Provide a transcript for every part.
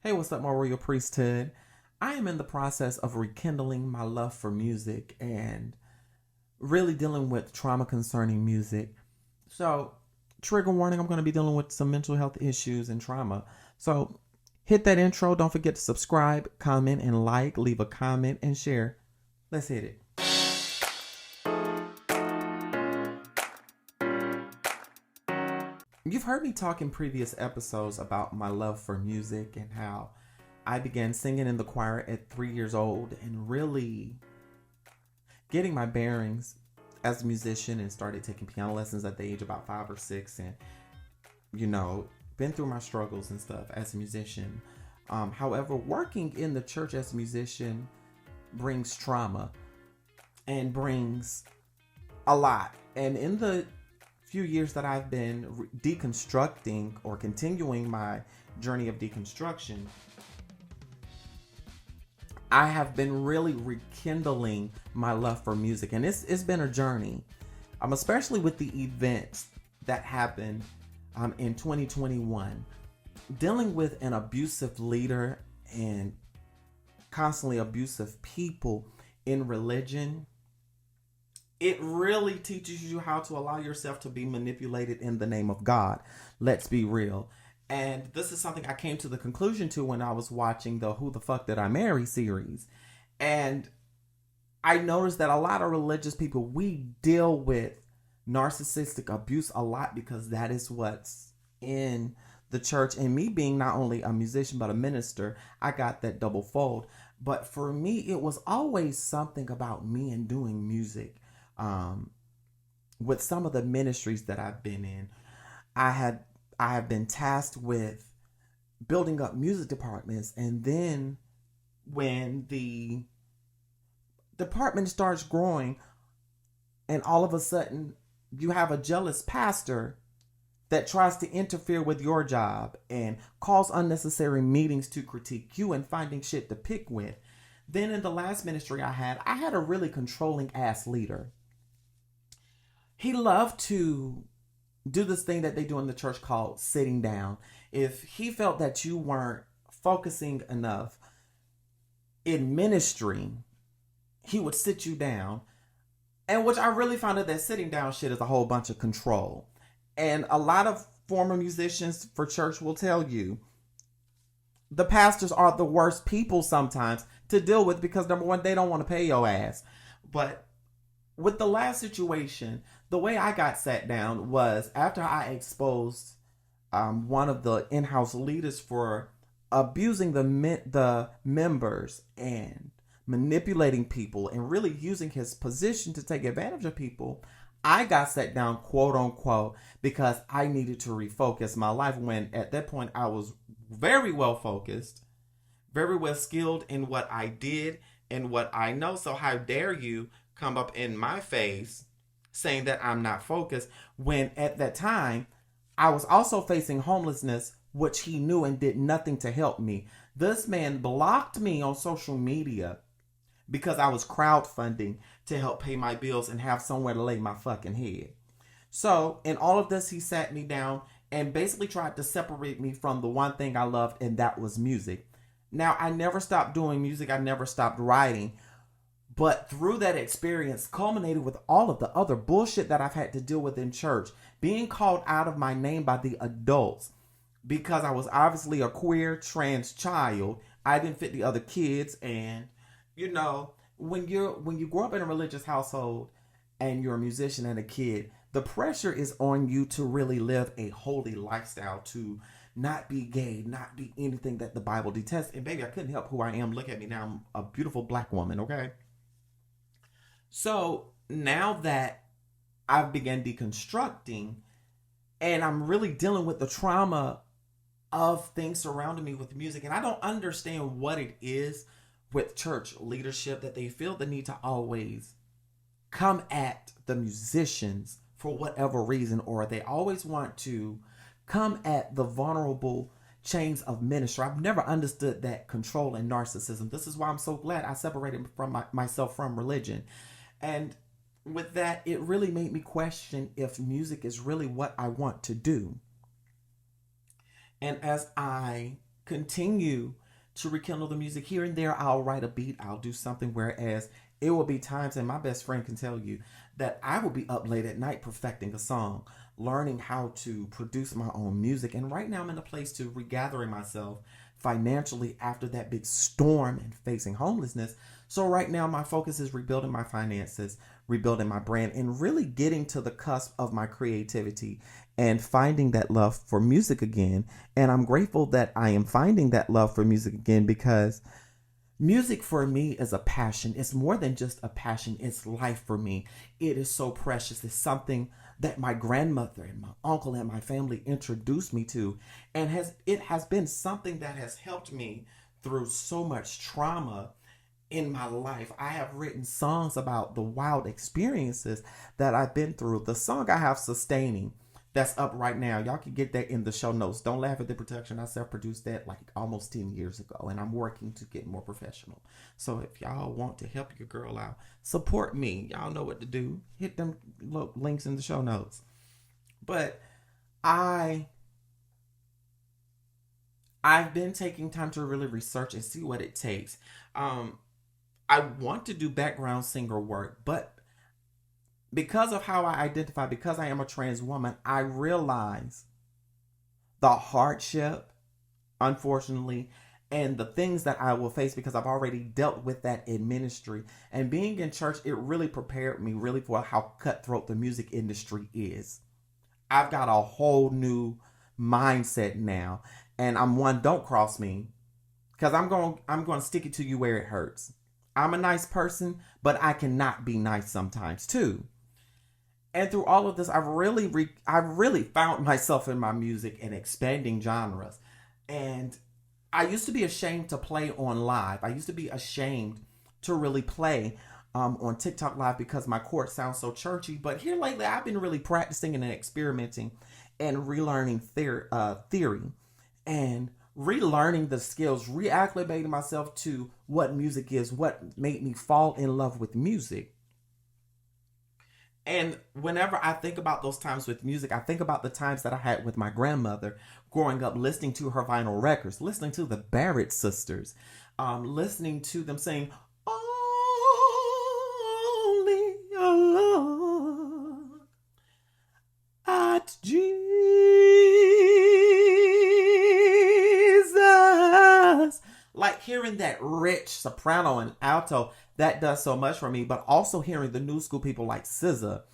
Hey, what's up, my royal priesthood? I am in the process of rekindling my love for music and really dealing with trauma concerning music. So, trigger warning, I'm going to be dealing with some mental health issues and trauma. So, hit that intro. Don't forget to subscribe, comment, and like. Leave a comment and share. Let's hit it. You've heard me talk in previous episodes about my love for music and how I began singing in the choir at 3 years old and really getting my bearings as a musician and started taking piano lessons at the age of about 5 or 6 and, been through my struggles and stuff as a musician. However, working in the church as a musician brings trauma and brings a lot. And in the few years that I've been deconstructing or continuing my journey of deconstruction, I have been really rekindling my love for music, and it's been a journey. Especially with the events that happened in 2021, dealing with an abusive leader and constantly abusive people in religion. It really teaches you how to allow yourself to be manipulated in the name of God. Let's be real. And this is something I came to the conclusion to when I was watching the Who the Fuck Did I Marry series. And I noticed that a lot of religious people, we deal with narcissistic abuse a lot because that is what's in the church. And me being not only a musician but a minister, I got that double fold. But for me, it was always something about me and doing music. With some of the ministries that I've been in, I have been tasked with building up music departments, and then when the department starts growing and all of a sudden you have a jealous pastor that tries to interfere with your job and cause unnecessary meetings to critique you and finding shit to pick with. Then in the last ministry I had a really controlling ass leader. He loved to do this thing that they do in the church called sitting down. If he felt that you weren't focusing enough in ministry, he would sit you down. And which I really found out that sitting down shit is a whole bunch of control. And a lot of former musicians for church will tell you the pastors are the worst people sometimes to deal with because, number one, they don't want to pay your ass. But with the last situation, the way I got sat down was after I exposed one of the in-house leaders for abusing the members and manipulating people and really using his position to take advantage of people. I got sat down, quote unquote, because I needed to refocus my life when at that point I was very well focused, very well skilled in what I did and what I know. So how dare you come up in my face saying that I'm not focused when at that time I was also facing homelessness, which he knew and did nothing to help me. This man blocked me on social media because I was crowdfunding to help pay my bills and have somewhere to lay my fucking head. So in all of this, he sat me down and basically tried to separate me from the one thing I loved, and that was music. Now, I never stopped doing music. I never stopped writing. But through that experience, culminated with all of the other bullshit that I've had to deal with in church, being called out of my name by the adults because I was obviously a queer trans child. I didn't fit the other kids, and when you grow up in a religious household and you're a musician and a kid, the pressure is on you to really live a holy lifestyle, to not be gay, not be anything that the Bible detests. And baby, I couldn't help who I am. Look at me now. I'm a beautiful black woman, okay? So now that I've begun deconstructing and I'm really dealing with the trauma of things surrounding me with music, and I don't understand what it is with church leadership that they feel the need to always come at the musicians for whatever reason, or they always want to come at the vulnerable chains of ministry. I've never understood that control and narcissism. This is why I'm so glad I separated from myself from religion. And with that, it really made me question if music is really what I want to do. And as I continue to rekindle the music. Here and there, I'll write a beat, I'll do something. Whereas it will be times, and my best friend can tell you, that I will be up late at night perfecting a song, learning how to produce my own music. And right now, I'm in a place to regathering myself financially after that big storm and facing homelessness. So right now, my focus is rebuilding my finances, rebuilding my brand, and really getting to the cusp of my creativity and finding that love for music again. And I'm grateful that I am finding that love for music again, because music for me is a passion. It's more than just a passion, it's life for me. It is so precious. It's something that my grandmother and my uncle and my family introduced me to, and it has been something that has helped me through so much trauma in my life. I have written songs about the wild experiences that I've been through. The song I have, Sustaining, that's up right now. Y'all can get that in the show notes. Don't laugh at the production. I self-produced that like almost 10 years ago, and I'm working to get more professional. So if y'all want to help your girl out, support me. Y'all know what to do. Hit them links in the show notes. But I've been taking time to really research and see what it takes. I want to do background singer work, but because of how I identify, because I am a trans woman, I realize the hardship, unfortunately, and the things that I will face, because I've already dealt with that in ministry. And being in church, it really prepared me really for how cutthroat the music industry is. I've got a whole new mindset now. And don't cross me, because I'm going to stick it to you where it hurts. I'm a nice person, but I cannot be nice sometimes too. And through all of this, I've really found myself in my music and expanding genres. And I used to be ashamed to play on live. I used to be ashamed to really play on TikTok Live because my chords sound so churchy. But here lately, I've been really practicing and experimenting and relearning theory and relearning the skills, reacclimating myself to what music is, what made me fall in love with music. And whenever I think about those times with music, I think about the times that I had with my grandmother growing up, listening to her vinyl records, listening to the Barrett sisters, listening to them sing, "Only alone at Jesus." Like hearing that rich soprano and alto, that does so much for me. But also hearing the new school people like SZA,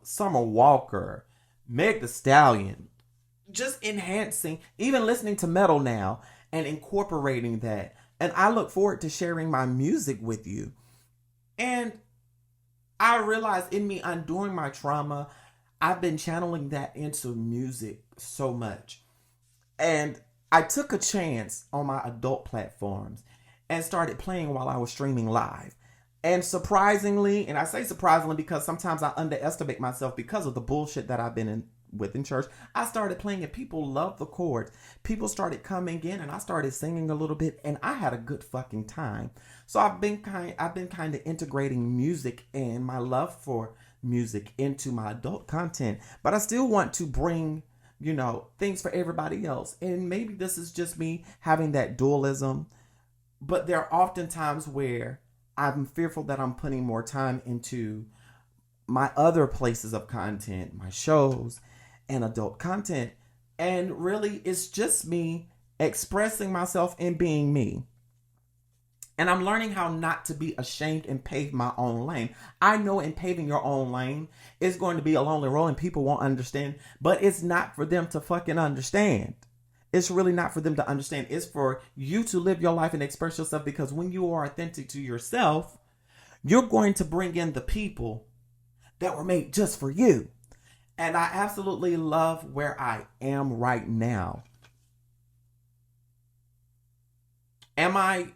Summer Walker, Meg Thee Stallion, just enhancing, even listening to metal now and incorporating that. And I look forward to sharing my music with you. And I realized in me undoing my trauma, I've been channeling that into music so much. And I took a chance on my adult platforms and started playing while I was streaming live. And surprisingly, and I say surprisingly because sometimes I underestimate myself because of the bullshit that I've been in church, I started playing and people loved the chords. People started coming in and I started singing a little bit and I had a good fucking time. So I've been kind of integrating music and my love for music into my adult content, but I still want to bring things for everybody else. And maybe this is just me having that dualism, but there are often times where I'm fearful that I'm putting more time into my other places of content, my shows and adult content. And really, it's just me expressing myself and being me. And I'm learning how not to be ashamed and pave my own lane. I know in paving your own lane, it's going to be a lonely road and people won't understand, but it's not for them to fucking understand. It's really not for them to understand. It's for you to live your life and express yourself, because when you are authentic to yourself, you're going to bring in the people that were made just for you. And I absolutely love where I am right now. Am I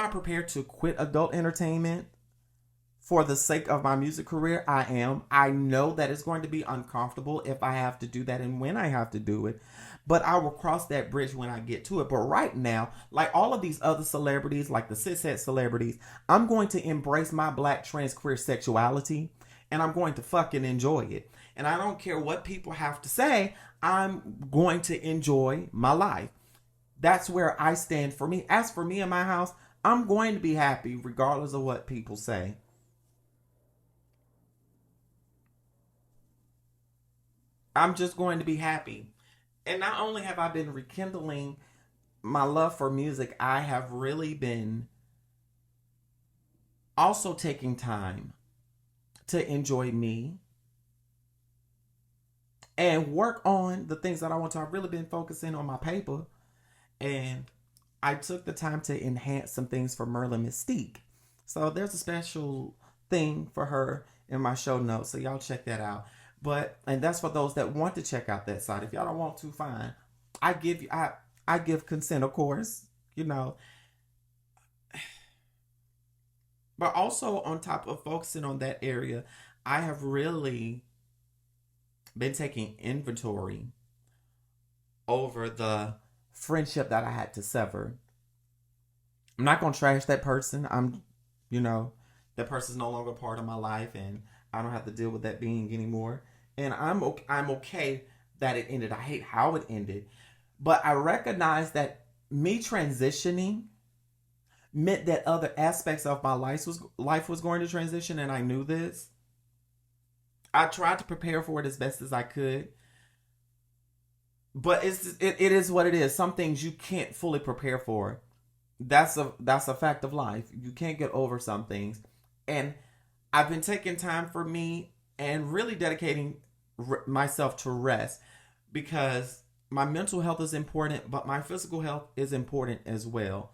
prepared to quit adult entertainment for the sake of my music career? I am. I know that it's going to be uncomfortable if I have to do that and when I have to do it, but I will cross that bridge when I get to it. But right now, like all of these other celebrities, like the cishet celebrities, I'm going to embrace my black trans queer sexuality and I'm going to fucking enjoy it. And I don't care what people have to say. I'm going to enjoy my life. That's where I stand for me. As for me in my house, I'm going to be happy regardless of what people say. I'm just going to be happy. And not only have I been rekindling my love for music, I have really been also taking time to enjoy me and work on the things that I want to. I've really been focusing on my paper, and I took the time to enhance some things for Merlin Mystique. So there's a special thing for her in my show notes, so y'all check that out. But and that's for those that want to check out that site. If y'all don't want to, fine. I give consent, of course, you know. But also on top of focusing on that area, I have really been taking inventory over the friendship that I had to sever. I'm not gonna trash that person. You know, that person's no longer part of my life, and I don't have to deal with that being anymore. And I'm okay that it ended. I hate how it ended, but I recognize that me transitioning meant that other aspects of my life was going to transition, and I knew this. I tried to prepare for it as best as I could, but it is what it is. Some things you can't fully prepare for. That's a fact of life. You can't get over some things, and I've been taking time for me and really dedicating myself to rest because my mental health is important, but my physical health is important as well.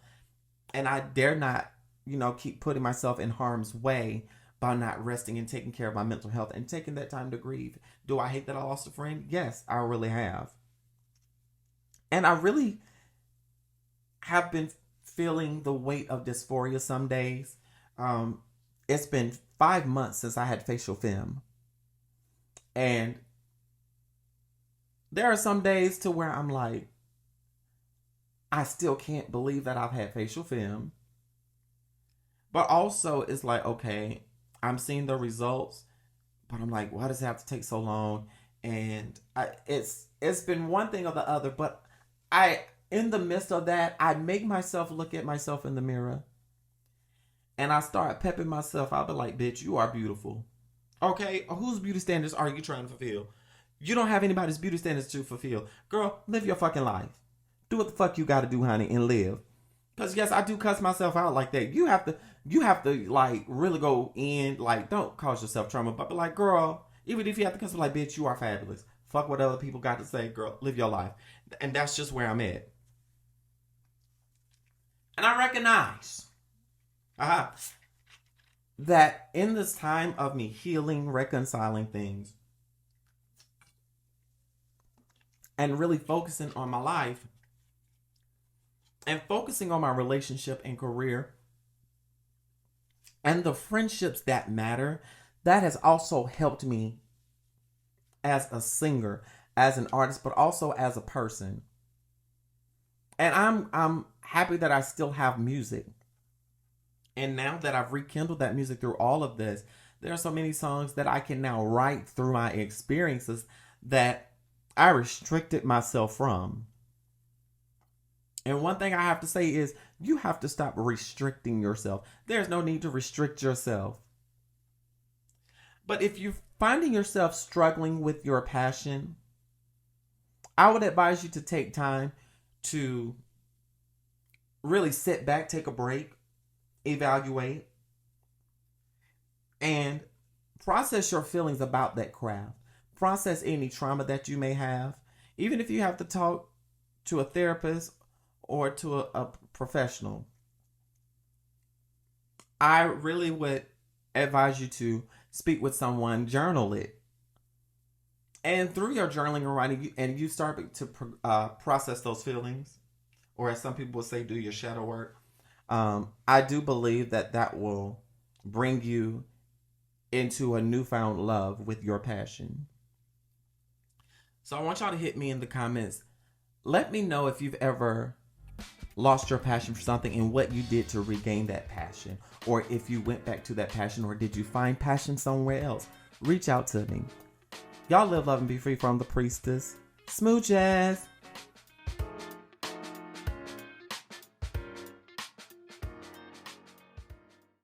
And I dare not, keep putting myself in harm's way by not resting and taking care of my mental health and taking that time to grieve. Do I hate that I lost a friend? Yes, I really have. And I really have been feeling the weight of dysphoria some days. It's been 5 months since I had facial femme. And there are some days to where I'm like, I still can't believe that I've had facial femme. But also, it's like, okay, I'm seeing the results, but I'm like, why does it have to take so long? And it's been one thing or the other, but in the midst of that, I make myself look at myself in the mirror, and I start pepping myself. I'll be like, bitch, you are beautiful. Okay, whose beauty standards are you trying to fulfill? You don't have anybody's beauty standards to fulfill. Girl, live your fucking life. Do what the fuck you gotta do, honey, and live. Because yes, I do cuss myself out like that. You have to like really go in, like, don't cause yourself trauma, but be like, girl, even if you have to cuss, like, bitch, you are fabulous. Fuck what other people got to say, girl. Live your life. And that's just where I'm at. And I recognize that in this time of me healing, reconciling things, and really focusing on my life and focusing on my relationship and career and the friendships that matter, that has also helped me as a singer, as an artist, but also as a person. And I'm happy that I still have music. And now that I've rekindled that music through all of this, there are so many songs that I can now write through my experiences that I restricted myself from. And one thing I have to say is you have to stop restricting yourself. There's no need to restrict yourself. But if you're finding yourself struggling with your passion, I would advise you to take time to really sit back, take a break, evaluate, and process your feelings about that craft. Process any trauma that you may have. Even if you have to talk to a therapist or to a professional, I really would advise you to speak with someone, journal it. And through your journaling and writing, and you start to process those feelings, or as some people will say, do your shadow work. I do believe that will bring you into a newfound love with your passion. So I want y'all to hit me in the comments. Let me know if you've ever lost your passion for something and what you did to regain that passion. Or if you went back to that passion, or did you find passion somewhere else? Reach out to me. Y'all live, love, and be free from the priestess. Smooches.